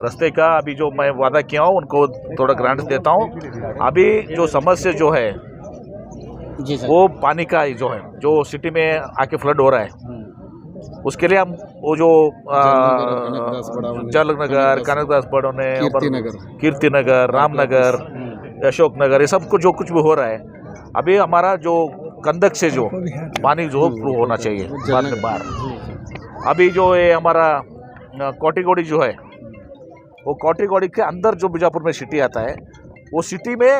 रास्ते का अभी जो मैं वादा किया हूँ उनको थोड़ा ग्रांट देता हूँ। अभी जो समस्या जो है जी सर। वो पानी का जो है, जो सिटी में आके फ्लड हो रहा है, उसके लिए हम वो जो जलनगर, कनकदास बड़ौने, कीर्तिनगर, रामनगर, अशोक नगर, ये सब को जो कुछ भी हो रहा है, अभी हमारा जो कंदक से जो पानी जो फ्लो होना चाहिए बाहर। अभी जो ये हमारा कोटिगोड़ी जो है, वो कोटिगोड़ी के अंदर जो बीजापुर में सिटी आता है, वो सिटी में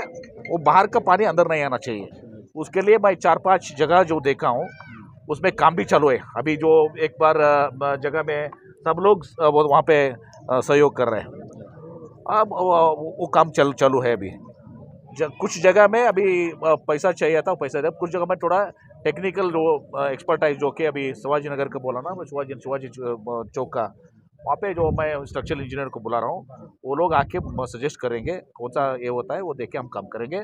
वो बाहर का पानी अंदर नहीं आना चाहिए। उसके लिए मैं 4-5 जगह जो देखा हूँ उसमें काम भी चालू है। अभी जो एक बार जगह में सब लोग वहाँ पे सहयोग कर रहे हैं। अब वो काम चालू है अभी। कुछ जगह में अभी पैसा चाहिए था, पैसा दे। कुछ जगह में थोड़ा टेक्निकल जो एक्सपर्टाइज जो कि अभी शिवाजी नगर का बोला ना, शिवाजी चौक का, वहाँ पे जो मैं स्ट्रक्चरल इंजीनियर को बुला रहा हूँ, वो लोग आके सजेस्ट करेंगे कौन सा ये होता है, वो देख के हम काम करेंगे।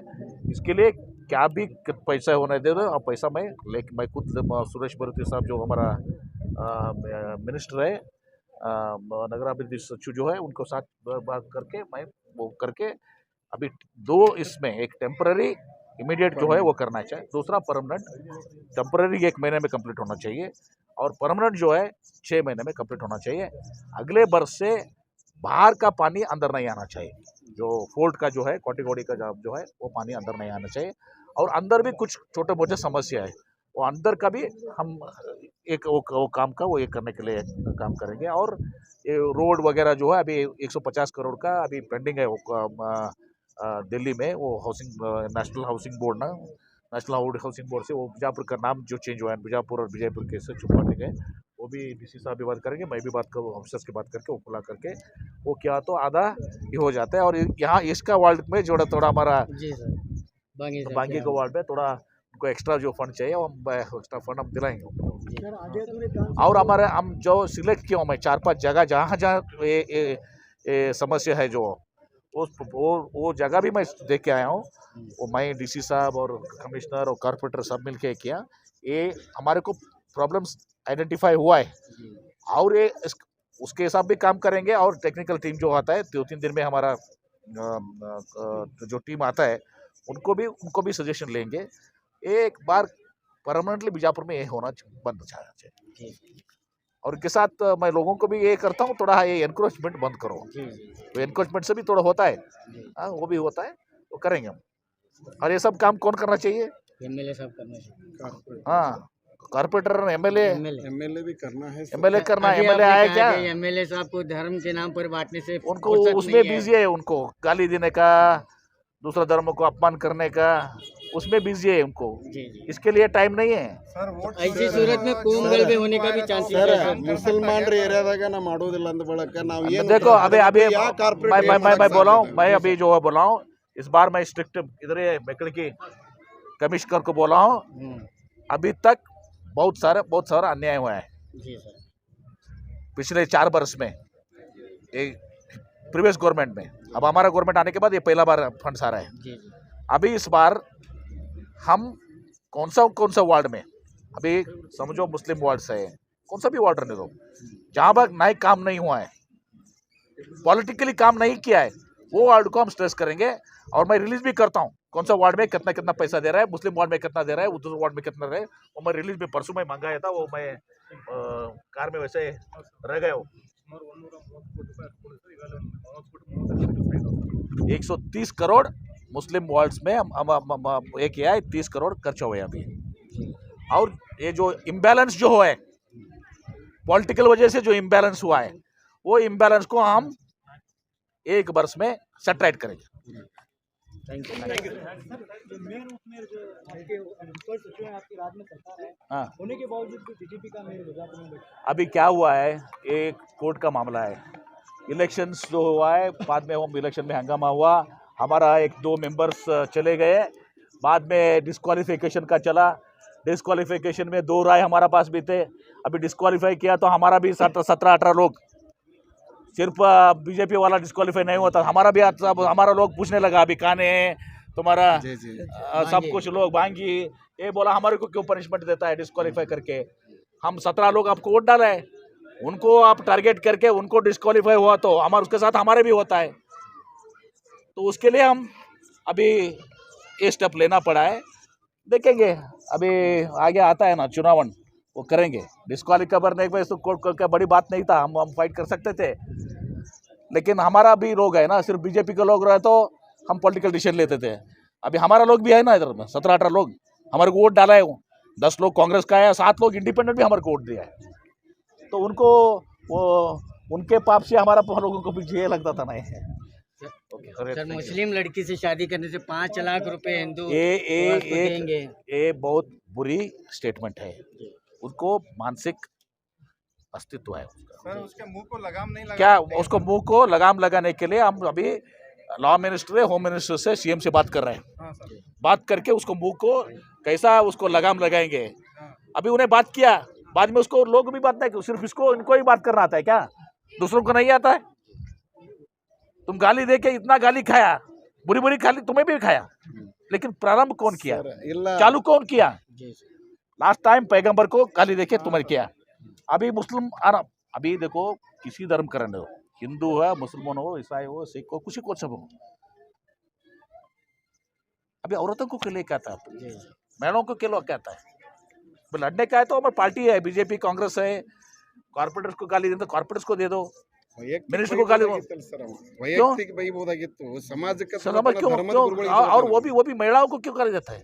इसके लिए क्या भी पैसा होने दे दो, और पैसा मैं खुद सुरेश भरती साहब जो हमारा मिनिस्टर है नगराभिवृद्धि सचिव जो है, उनको साथ बात करके मैं वो करके अभी 2 इसमें एक टेम्पररी इमीडिएट जो है वो करना चाहिए, दूसरा परमानेंट। टेम्पररी 1 महीने में कंप्लीट होना चाहिए और परमानेंट जो है 6 महीने में कंप्लीट होना चाहिए। अगले बरस से बाहर का पानी अंदर नहीं आना चाहिए। जो फोर्ट का जो है, कोटिगोड़ी का जो है, वो पानी अंदर नहीं आना चाहिए। और अंदर भी कुछ छोटे मोटे समस्या है, वो अंदर का भी हम एक वो काम का वो एक करने के लिए काम करेंगे। और ये रोड वगैरह जो है अभी 150 करोड़ का अभी पेंडिंग है, वो दिल्ली में वो हाउसिंग नेशनल हाउसिंग बोर्ड ना, नेशनल हाउसिंग बोर्ड से वो बीजापुर का नाम जो चेंज हुआ है, बीजापुर और विजयपुर के से छुपाने गए, वो भी डीसी साहब भी बात करेंगे, मैं भी बात करूँ ऑफिसर्स की बात करके वो खुला करके वो क्या तो आधा ये हो जाता है। और यहाँ इसका वार्ड में जो थोड़ा हमारा बांगी को वार्ड में थोड़ा उनको एक्स्ट्रा जो फंड चाहिए वो एक्स्ट्रा फंड हम दिलाएंगे। और हमारे हम जो सिलेक्ट किया हूँ मैं 4-5 जगह जहाँ ये समस्या है, जो वो जगह भी मैं देख के आया हूँ। वो मैं डीसी साहब और कमिश्नर और कॉर्पोरेटर सब मिलके किया, ये हमारे को प्रॉब्लम्स आइडेंटिफाई हुआ है और ये उसके हिसाब भी काम करेंगे। और टेक्निकल टीम जो आता है 2-3 दिन में हमारा जो टीम आता है उनको भी सजेशन लेंगे। एक बार परमानेंटली बीजापुर में ये होना बंद चाहिए। और इनके साथ मैं लोगों को भी ये करता हूँ, थोड़ा ये एनक्रोचमेंट बंद करो। तो एनक्रोचमेंट से भी थोड़ा होता है, वो भी होता है, तो करेंगे हम। और ये सब काम कौन करना चाहिए? एमएलए साहब करना चाहिए। हाँ, कॉर्पोरेटर, एमएलए भी करना है। एमएलए आए क्या? एमएलए साहब को धर्म के नाम पर बांटने से उनको उसमें बिजी है, उनको गाली देने का, दूसरा धर्म को अपमान करने का, उसमें बिजी है उनको। इसके लिए टाइम नहीं है। ऐसी सूरत में कुंभ गलबे होने का भी चांस है। मुसलमान एरियादाग ना ಮಾಡೋದಿಲ್ಲ ಅಂತ ಬಳಕ ನಾವು ಏನು देखो अभी मैं बोला हूँ, मैं अभी जो बोला हूँ, इस बार मैं स्ट्रिक्ट इधर मेकड़ की कमिश्नर को बोला हूँ। अभी तक बहुत सारा अन्याय हुआ है पिछले 4 वर्ष में, प्रीवियस गवर्नमेंट में। अब हमारा गवर्नमेंट आने के बाद ये पहला बार फंड्स आ रहा है। अभी इस बार हम कौन सा वार्ड में, अभी समझो मुस्लिम वार्ड है, कौन सा भी वार्ड रहने दो, जहां पर नए काम नहीं हुआ है, पॉलिटिकली काम नहीं किया है, वो वार्ड को हम स्ट्रेस करेंगे। और मैं रिलीज भी करता हूँ कौन सा वार्ड में कितना पैसा दे रहा है, मुस्लिम वार्ड में कितना दे रहा है, उधर वार्ड में कितना दे रहा है, वो मैं रिलीज में परसों में मंगाया था। वो मैं कार में वैसे रह गए हो 130 करोड़ मुस्लिम वार्ड्स में हम एक किया है, 30 करोड़ खर्च हुए अभी। और ये जो इम्बैलेंस जो है, पॉलिटिकल वजह से जो इम्बैलेंस हुआ है, वो इम्बैलेंस को हम 1 वर्ष में सेटराइट करेंगे। हाँ, होने के बावजूद भी बीजेपी का मेयर अभी क्या हुआ है, एक कोर्ट का मामला है। इलेक्शंस जो हुआ है, बाद में हम इलेक्शन में हंगामा हुआ, हमारा 1-2 मेंबर्स चले गए, बाद में डिस्क्वालिफिकेशन का चला। डिस्क्वालिफिकेशन में 2 राय हमारा पास भी थे। अभी डिस्क्वालीफाई किया तो हमारा भी 17-18 लोग, सिर्फ बीजेपी वाला डिस्क्वालीफाई नहीं होता, हमारा लोग पूछने लगा अभी कहाँ है तुम्हारा सब कुछ लोग बांगी, ये बोला हमारे को क्यों पनिशमेंट देता है डिस्क्वालीफाई करके। हम 17 लोग आपको वोट डाला है, उनको आप टारगेट करके उनको डिस्क्वालीफाई हुआ तो हमारे उसके साथ हमारे भी होता है, तो उसके लिए हम अभी ये स्टेप लेना पड़ा है। देखेंगे अभी आगे आता है ना चुनावन, वो करेंगे। डिस्क्वालीफाई करने के तो कोर्ट का बड़ी बात नहीं था, हम फाइट कर सकते थे, लेकिन हमारा भी लोग है ना, सिर्फ बीजेपी के लोग रहे तो हम पॉलिटिकल डिसीजन लेते थे। अभी हमारा लोग भी है ना, इधर में 17-18 लोग हमारे को वोट डाला है, 10 लोग कांग्रेस का है, 7 लोग इंडिपेंडेंट भी हमारे को वोट दिया है, तो उनको वो उनके पाप से हमारा लोगों को भी ये लगता था नहीं है। सर, मुस्लिम लड़की से शादी करने से 5 लाख रुपए हिंदू देंगे, ये बहुत बुरी स्टेटमेंट है। उनको मानसिक अस्तित्व है उसका। सर उसके मुंह को लगाम नहीं लगा, क्या उसको मुंह को लगाम लगाने के लिए हम अभी लॉ मिनिस्टर, होम मिनिस्टर से, सीएम से बात कर रहे हैं। हाँ सर, बात करके उसको मुंह को कैसा उसको लगाम लगाएंगे। अभी उन्हें बात किया, बाद में उसको लोग भी बात नहीं कि सिर्फ इसको इनको ही बात करना आता है क्या, दूसरों को नहीं आता है? तुम गाली दे के इतना गाली खाया, बुरी बुरी गाली तुम्हें भी खाया, लेकिन प्रारंभ कौन किया, चालू कौन किया? लास्ट टाइम पैगंबर को गाली देके तुम्हें किया। अभी मुस्लिम अभी देखो, किसी धर्म का रहने हो, हिंदू है, मुसलमान हो, ईसाई हो, सिख हो, कुछ को सब हो, अभी औरतों को लेकर आता है, महिलाओं को क्या कहता है? लड़ने का है तो हमारी पार्टी है, बीजेपी कांग्रेस है। कॉर्पोरेटर्स को गाली दे तो कॉर्पोरेट्स को दे दो, मिनिस्टर को गाली दो, वैयक्तिक बहीबोधागिತ್ತು समाज समझ क्यों? और वो भी महिलाओं को क्यों करा जाता है?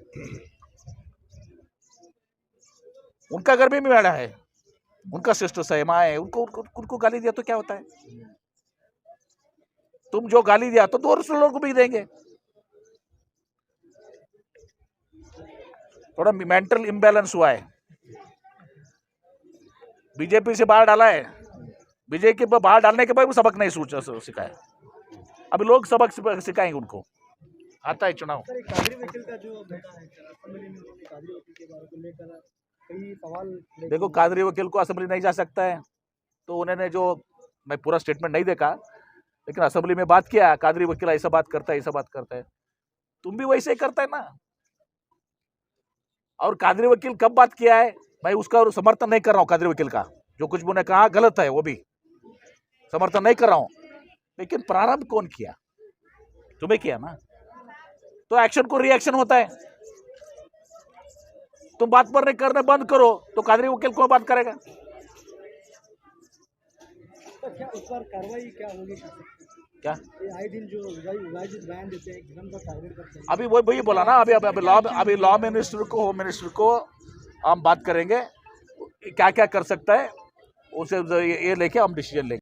उनका घर में भी महिला है, उनका सिस्टर्स है, माँ है, उनको गाली दिया तो क्या होता है? तुम जो गाली दिया तो दूसरे लोगों को भी देंगे। थोड़ा मेंटल इम्बैलेंस हुआ है, बीजेपी से बाहर डाला है, बीजेपी पर बाहर डालने के बाद भी सबक नहीं सिखाया, अभी लोग सबक सिखाएंगे उनको। आता है चुनाव। सर, एक कादरी वकील का जो बेटा है असेंबली में, कादरी वकील के बारे को लेकर कई सवाल। देखो, कादरी वकील को असेंबली नहीं जा सकता है, तो उन्होंने जो, मैं पूरा स्टेटमेंट नहीं देखा, लेकिन असेंबली में बात किया, कादरी वकील ऐसा बात करता है, ऐसा बात करता है, तुम भी वैसे ही करता है ना। और कादरी वकील कब बात किया है, मैं उसका समर्थन नहीं कर रहा हूँ, कादरी वकील का जो कुछ भी उन्होंने कहा गलत है, वो भी समर्थन नहीं कर रहा हूँ, लेकिन प्रारंभ कौन किया? तुम्हें किया ना, तो एक्शन को रिएक्शन होता है। तुम बात पर नहीं करने बंद करो तो कादरी वकील कौन बात करेगा? तो क्या उस पर कार्रवाई क्या होगी? क्या आए दिन जो विभाजित बयान देते हैं, धर्म का टारगेट करते हैं, अभी वही बोला ना, अभी लॉ मिनिस्टर को, होम मिनिस्टर को हम बात करेंगे क्या क्या कर सकता है, उसे ये लेके हम डिसीजन लेंगे।